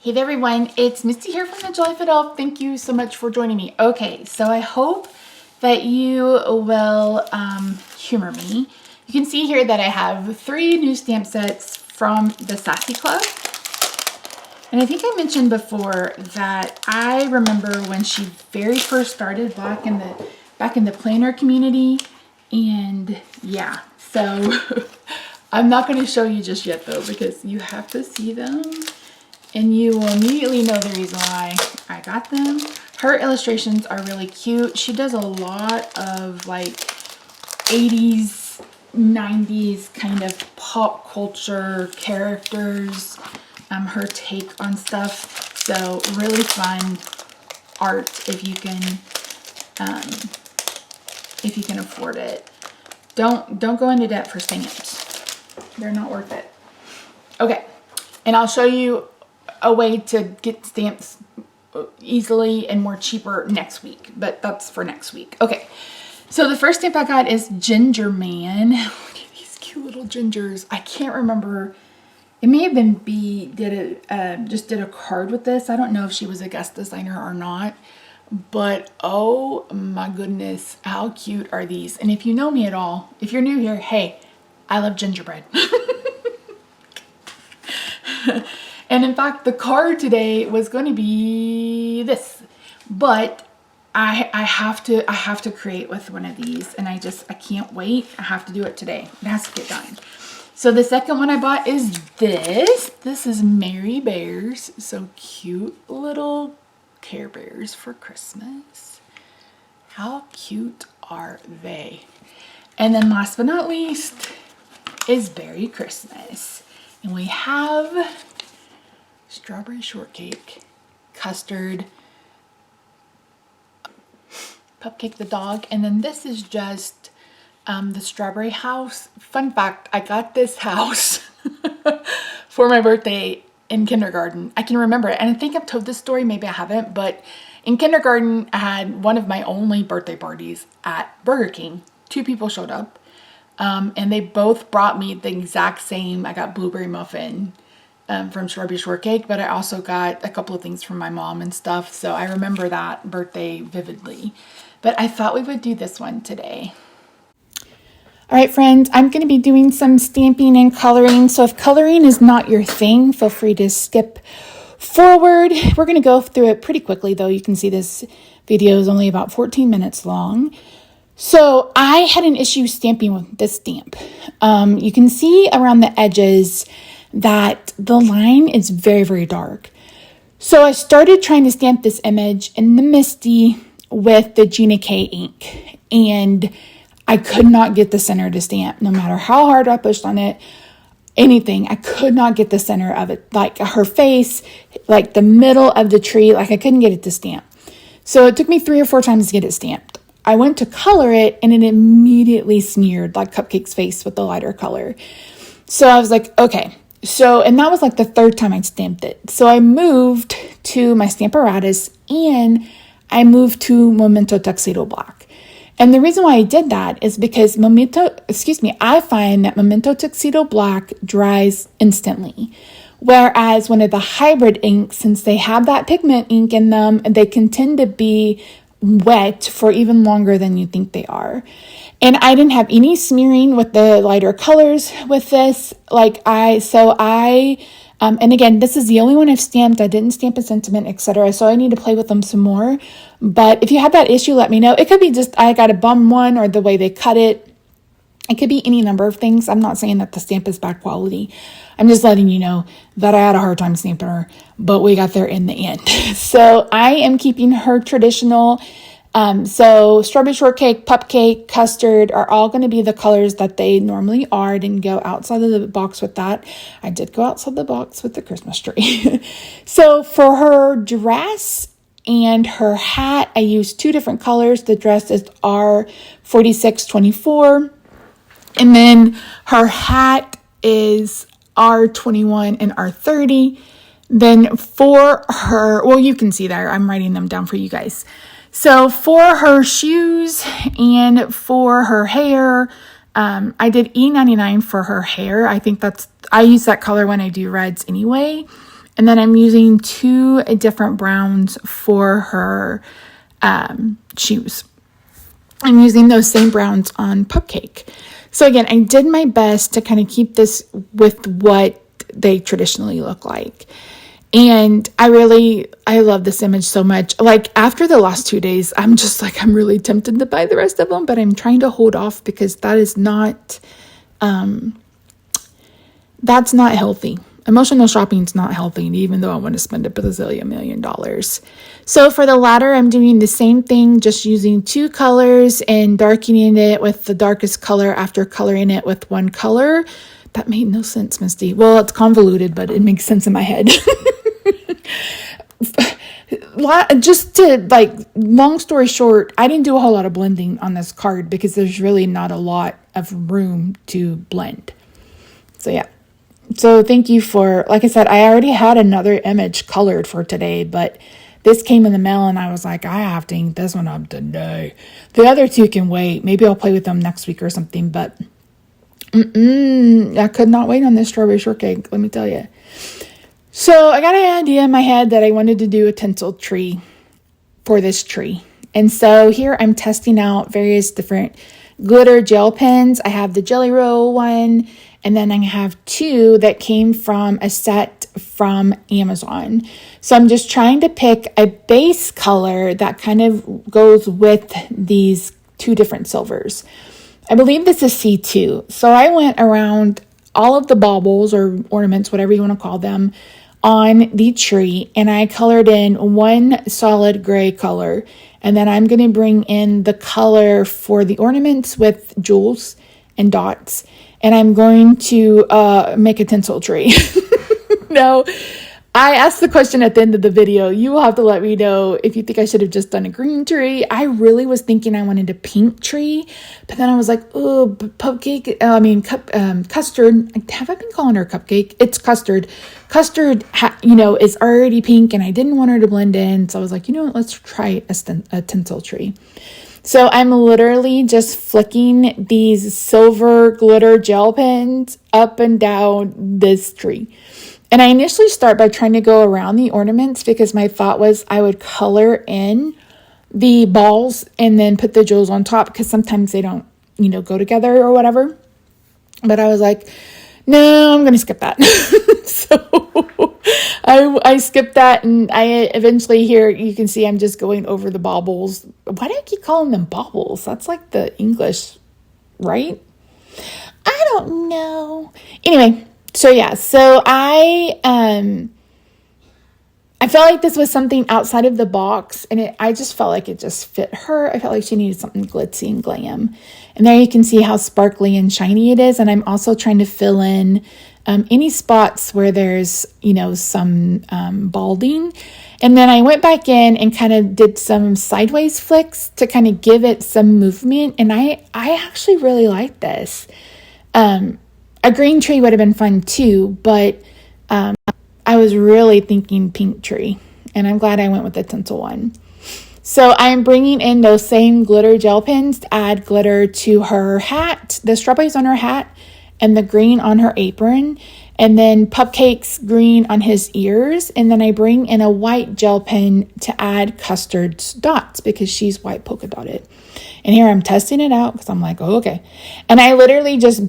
Hey there everyone, it's Misty here from TheJollyFatElf. Thank you so much for joining me. Okay, so I hope that you will humor me. You can see here that I have 3 new stamp sets from the Sassy Club. And I think I mentioned before that I remember when she very first started back in the planner community. And yeah, so I'm not going to show you just yet though, because you have to see them. And you will immediately know the reason why I got them. Her illustrations are really cute. She does a lot of like 80s, 90s kind of pop culture characters. Her take on stuff. So really fun art if you can afford it. Don't go into debt for stamps. They're not worth it. Okay, and I'll show you a way to get stamps easily and more cheaper next week, but that's for next week. Okay, so the first stamp I got is Ginger Man. Look at these cute little gingers. I can't remember. It may have been B just did a card with this. I don't know if she was a guest designer or not, but oh my goodness, how cute are these? And if you know me at all, if you're new here, hey, I love gingerbread. And in fact, the card today was going to be this, but I have to create with one of these, and I can't wait. I have to do it today. It has to get done. So the second one I bought is this. This is Mary Bears. So cute little Care Bears for Christmas. How cute are they? And then last but not least is Berry Christmas. And we have strawberry shortcake, custard, Cupcake the dog, and then this is just the strawberry house. Fun fact, I got this house for my birthday in kindergarten. I can remember it, and I think I've told this story, maybe I haven't, but in kindergarten I had one of my only birthday parties at Burger King. 2 people showed up, and they both brought me the exact same. I got blueberry muffin from Strawberry Shortcake, but I also got a couple of things from my mom and stuff, so I remember that birthday vividly. But I thought we would do this one today. All right, friends, I'm going to be doing some stamping and coloring, so if coloring is not your thing, feel free to skip forward. We're going to go through it pretty quickly, though. You can see this video is only about 14 minutes long. So I had an issue stamping with this stamp. You can see around the edges that the line is very, very dark. So I started trying to stamp this image in the Misty with the Gina K ink, and I could not get the center to stamp. No matter how hard I pushed on it, anything, I could not get the center of it. Like her face, like the middle of the tree, like I couldn't get it to stamp. So it took me 3 or 4 times to get it stamped. I went to color it and it immediately smeared like Cupcake's face with the lighter color. So I was like, okay. So, and that was like the 3rd time I stamped it. So I moved to my Stamparatus and I moved to Memento Tuxedo Black. And the reason why I did that is because I find that Memento Tuxedo Black dries instantly. Whereas one of the hybrid inks, since they have that pigment ink in them, they can tend to be wet for even longer than you think they are. And I didn't have any smearing with the lighter colors with this. And again, this is the only one I've stamped. I didn't stamp a sentiment, etc. So I need to play with them some more. But if you have that issue, let me know. It could be just I got a bum one or the way they cut it. It could be any number of things. I'm not saying that the stamp is bad quality. I'm just letting you know that I had a hard time stamping her, but we got there in the end. So I am keeping her traditional. So strawberry shortcake, cupcake, custard are all going to be the colors that they normally are. I didn't go outside of the box with that. I did go outside the box with the Christmas tree. So for her dress and her hat, I used 2 different colors. The dress is R4624. And then her hat is R21 and R30. Then for her, well, you can see there, I'm writing them down for you guys. So for her shoes and for her hair, I did E99 for her hair. I think I use that color when I do reds anyway. And then I'm using 2 different browns for her shoes. I'm using those same browns on Cupcake. So again, I did my best to kind of keep this with what they traditionally look like. And I love this image so much. Like after the last 2 days, I'm just like, I'm really tempted to buy the rest of them, but I'm trying to hold off because that is not, that's not healthy. Emotional shopping is not healthy, even though I want to spend a bazillion million dollars. So for the latter, I'm doing the same thing, just using 2 colors and darkening it with the darkest color after coloring it with 1 color. That made no sense, Misty. Well, it's convoluted, but it makes sense in my head. Just to long story short, I didn't do a whole lot of blending on this card because there's really not a lot of room to blend. So yeah. So thank you for, like I said, I already had another image colored for today, but this came in the mail and I was like, I have to ink this one up today. The other 2 can wait. Maybe I'll play with them next week or something, but I could not wait on this strawberry shortcake, let me tell you. So I got an idea in my head that I wanted to do a tinsel tree for this tree. And so here I'm testing out various different glitter gel pens. I have the Jelly Roll one, and then I have 2 that came from a set from Amazon. So I'm just trying to pick a base color that kind of goes with these 2 different silvers. I believe this is C2. So I went around all of the baubles or ornaments, whatever you want to call them, on the tree, and I colored in 1 solid gray color. And then I'm going to bring in the color for the ornaments with jewels and dots. And I'm going to make a tinsel tree. Now, I asked the question at the end of the video. You will have to let me know if you think I should have just done a green tree. I really was thinking I wanted a pink tree, but then I was like, oh, custard. Have I been calling her cupcake? It's custard. Custard, is already pink, and I didn't want her to blend in. So I was like, you know what? Let's try a tinsel tree. So I'm literally just flicking these silver glitter gel pens up and down this tree. And I initially start by trying to go around the ornaments because my thought was I would color in the balls and then put the jewels on top because sometimes they don't, go together or whatever. But I was like, no, I'm going to skip that. So I skipped that, and I eventually here, you can see I'm just going over the baubles. Why do I keep calling them baubles? That's like the English, right? I don't know. Anyway. So yeah, so I felt like this was something outside of the box, and I just felt like it just fit her. I felt like she needed something glitzy and glam. And there you can see how sparkly and shiny it is. And I'm also trying to fill in any spots where there's, some balding. And then I went back in and kind of did some sideways flicks to kind of give it some movement. And I actually really like this. A green tree would have been fun too, but I was really thinking pink tree, and I'm glad I went with the tinsel one. So I'm bringing in those same glitter gel pens to add glitter to her hat, the strawberries on her hat, and the green on her apron, and then Cupcake's green on his ears, and then I bring in a white gel pen to add Custard's dots because she's white polka dotted. And here I'm testing it out because I'm like, oh, okay. And I literally just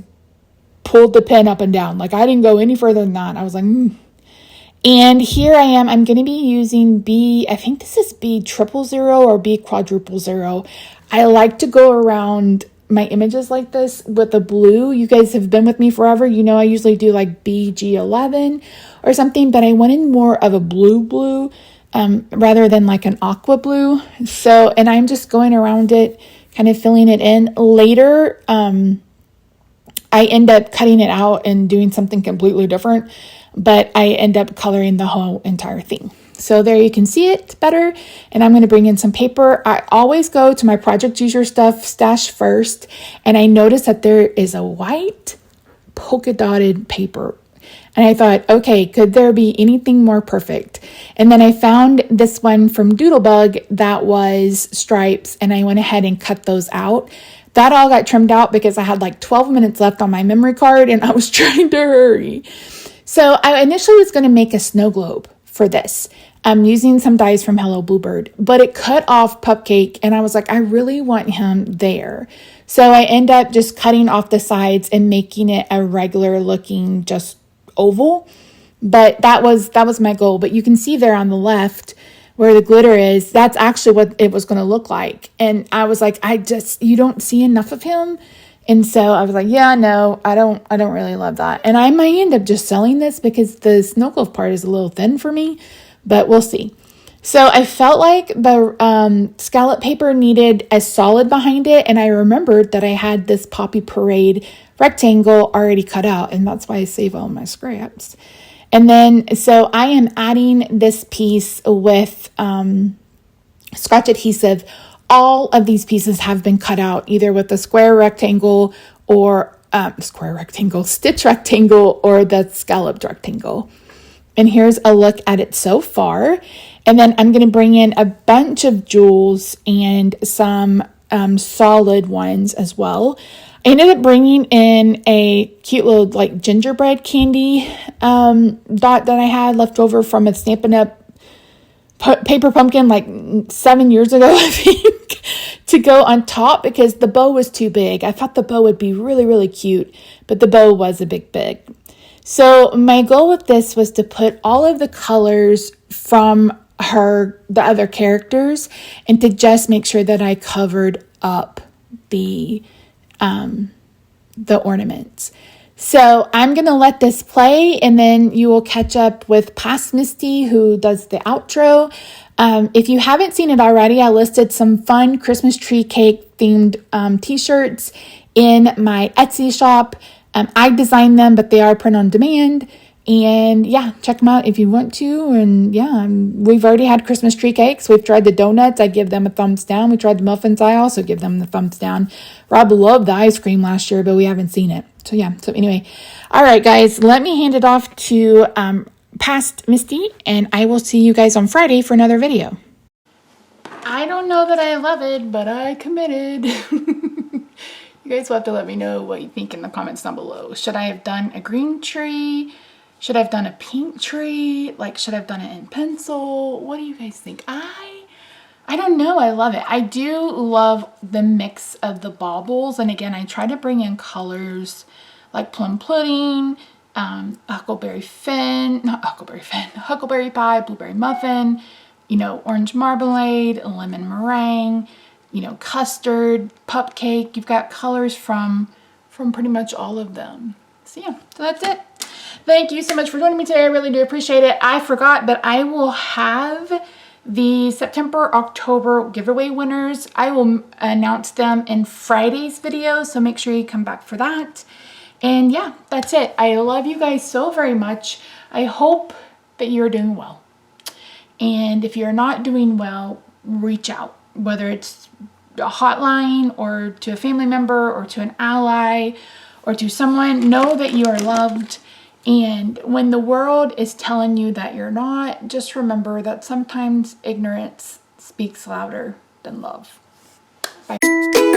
pulled the pen up and down. Like I didn't go any further than that. I was like, And here I am. I'm going to be using I think this is B000 or B000. I like to go around my images like this with the blue. You guys have been with me forever. I usually do like BG11 or something, but I wanted more of a blue, rather than like an aqua blue. So, and I'm just going around it, kind of filling it in. Later, I end up cutting it out and doing something completely different, but I end up coloring the whole entire thing. So there you can see it better, and I'm going to bring in some paper. I always go to my Project Use Your Stuff stash first, and I noticed that there is a white polka dotted paper. And I thought, okay, could there be anything more perfect? And then I found this one from Doodlebug that was stripes, and I went ahead and cut those out. That all got trimmed out because I had like 12 minutes left on my memory card and I was trying to hurry. So I initially was going to make a snow globe for this. I'm using some dies from Hello Bluebird, but it cut off Pupcake and I was like, I really want him there. So I end up just cutting off the sides and making it a regular looking just oval. But that was my goal. But you can see there on the left where the glitter is, that's actually what it was going to look like. And I was like, you don't see enough of him. And so I was like, yeah, no, I don't really love that. And I might end up just selling this because the snow globe part is a little thin for me, but we'll see. So I felt like the scallop paper needed a solid behind it. And I remembered that I had this Poppy Parade rectangle already cut out. And that's why I save all my scraps. And then, so I am adding this piece with scotch adhesive. All of these pieces have been cut out either with the square rectangle or stitch rectangle or the scalloped rectangle. And here's a look at it so far. And then I'm going to bring in a bunch of jewels and some solid ones as well. I ended up bringing in a cute little like gingerbread candy dot that I had left over from a Stampin' Up! Paper pumpkin like 7 years ago, I think, to go on top because the bow was too big. I thought the bow would be really, really cute, but the bow was a big. So my goal with this was to put all of the colors from the other characters and to just make sure that I covered up the ornaments. So I'm going to let this play and then you will catch up with past Misty who does the outro. If you haven't seen it already, I listed some fun Christmas tree cake themed t-shirts in my Etsy shop. I designed them, but they are print on demand. And yeah, check them out if you want to. And yeah, we've already had Christmas tree cakes. We've tried the donuts. I give them a thumbs down. We tried the muffins. I also give them the thumbs down. Rob loved the ice cream last year, but we haven't seen it. So yeah, so anyway. All right, guys, let me hand it off to past Misty, and I will see you guys on Friday for another video. I don't know that I love it, but I committed. You guys will have to let me know what you think in the comments down below. Should I have done a green tree? Should I have done a pink tree? Like, should I have done it in pencil? What do you guys think? I don't know. I love it. I do love the mix of the baubles. And again, I try to bring in colors like plum pudding, huckleberry pie, blueberry muffin, orange marmalade, lemon meringue, custard, cupcake. You've got colors from pretty much all of them. So yeah, so that's it. Thank you so much for joining me today. I really do appreciate it. I forgot, but I will have the September, October giveaway winners. I will announce them in Friday's video, so make sure you come back for that. And yeah, that's it. I love you guys so very much. I hope that you're doing well. And if you're not doing well, reach out, whether it's a hotline or to a family member or to an ally or to someone. Know that you are loved. And when the world is telling you that you're not, just remember that sometimes ignorance speaks louder than love. Bye.